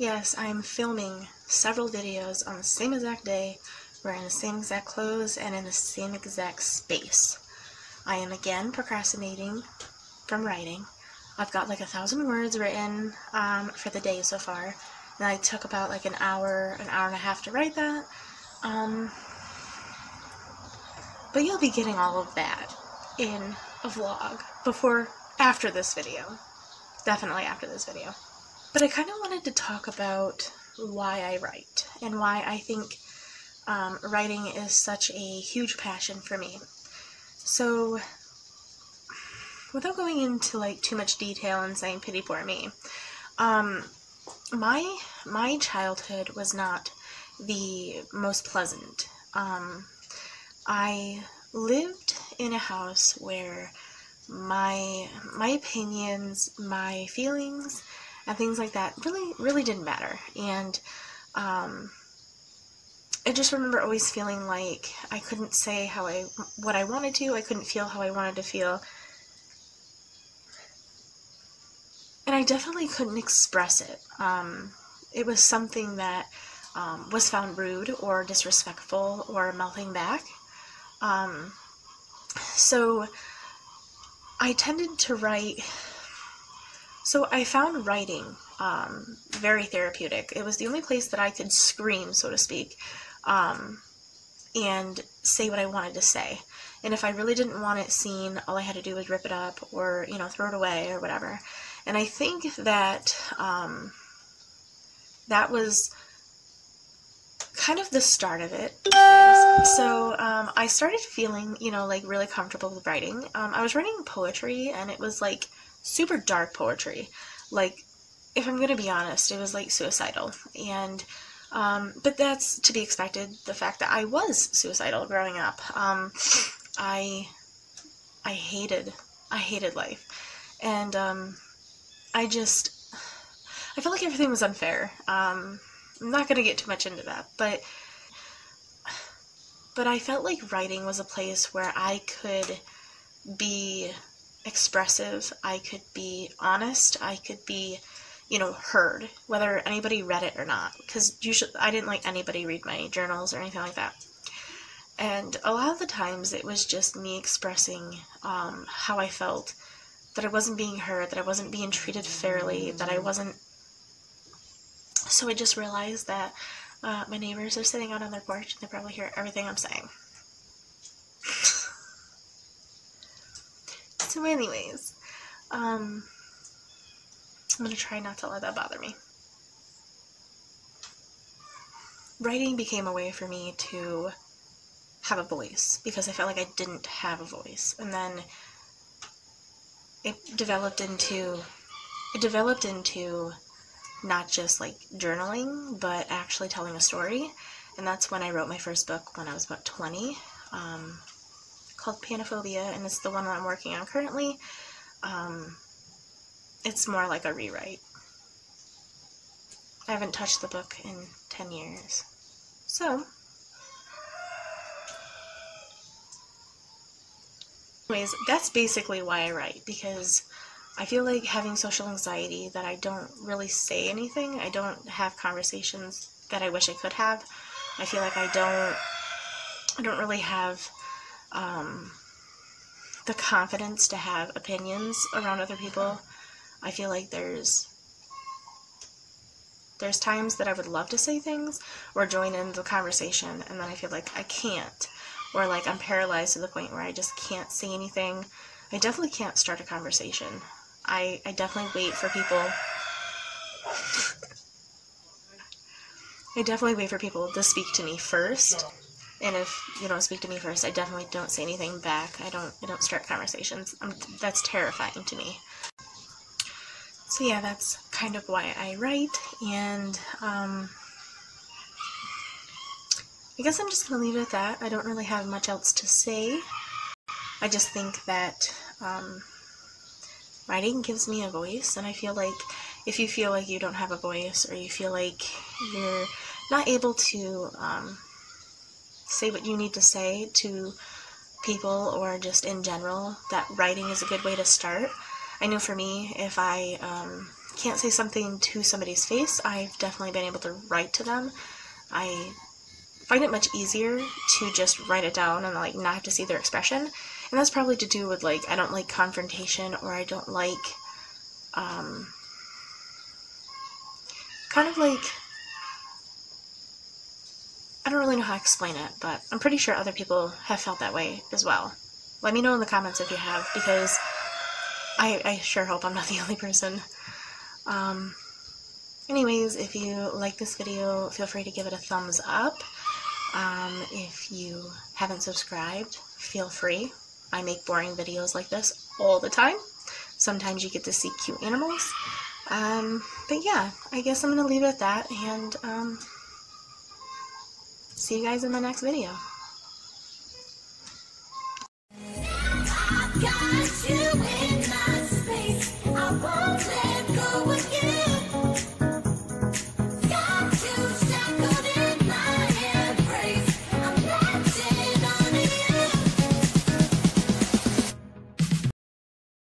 Yes, I'm filming several videos on the same exact day, wearing the same exact clothes, and in the same exact space. I am again procrastinating from writing. I've got like 1,000 words written for the day so far, and I took about like an hour and a half to write that. But you'll be getting all of that in a vlog after this video. Definitely after this video. But I kind of wanted to talk about why I write and why I think writing is such a huge passion for me. So, without going into like too much detail and saying pity for me, my childhood was not the most pleasant. I lived in a house where my opinions, my feelings, and things like that really didn't matter. And I just remember always feeling like I couldn't say what I wanted to. I couldn't feel how I wanted to feel. And I definitely couldn't express it. It was something that was found rude or disrespectful or mouthing back. So I tended to write. So I found writing very therapeutic. It was the only place that I could scream, so to speak, and say what I wanted to say. And if I really didn't want it seen, all I had to do was rip it up or, throw it away or whatever. And I think that that was kind of the start of it. So I started feeling, like really comfortable with writing. I was writing poetry, and it was like super dark poetry. Like, if I'm gonna be honest, it was like suicidal. And but that's to be expected. The fact that I was suicidal growing up. I hated life, and I felt like everything was unfair. I'm not gonna get too much into that, but I felt like writing was a place where I could be expressive, I could be honest, I could be, heard, whether anybody read it or not, because I didn't like anybody read my journals or anything like that. And a lot of the times it was just me expressing how I felt, that I wasn't being heard, that I wasn't being treated fairly, that I wasn't. So I just realized that my neighbors are sitting out on their porch and they probably hear everything I'm saying. So anyways, I'm going to try not to let that bother me. Writing became a way for me to have a voice, because I felt like I didn't have a voice. And then it developed into not just like journaling, but actually telling a story. And that's when I wrote my first book when I was about 20, called Panophobia, and it's the one that I'm working on currently. It's more like a rewrite. I haven't touched the book in 10 years. So, anyways, that's basically why I write, because I feel like having social anxiety, that I don't really say anything. I don't have conversations that I wish I could have. I feel like I don't really have the confidence to have opinions around other people. I feel like there's times that I would love to say things or join in the conversation, and then I feel like I can't, or like I'm paralyzed to the point where I just can't say anything. I definitely can't start a conversation. I definitely wait for people. I definitely wait for people to speak to me first. And if you don't speak to me first, I definitely don't say anything back. I don't start conversations. That's terrifying to me. So yeah, that's kind of why I write, and I guess I'm just going to leave it at that. I don't really have much else to say. I just think that writing gives me a voice, and I feel like if you feel like you don't have a voice, or you feel like you're not able to say what you need to say to people, or just in general, that writing is a good way to start. I know for me, if I can't say something to somebody's face, I've definitely been able to write to them. I find it much easier to just write it down and like not have to see their expression. And that's probably to do with like I don't like confrontation, or I don't like kind of like, I don't really know how to explain it, but I'm pretty sure other people have felt that way as well. Let me know in the comments if you have, because I sure hope I'm not the only person. Anyways, if you like this video, feel free to give it a thumbs up. If you haven't subscribed, feel free. I make boring videos like this all the time. Sometimes you get to see cute animals. But yeah, I guess I'm going to leave it at that, and see you guys in my next video.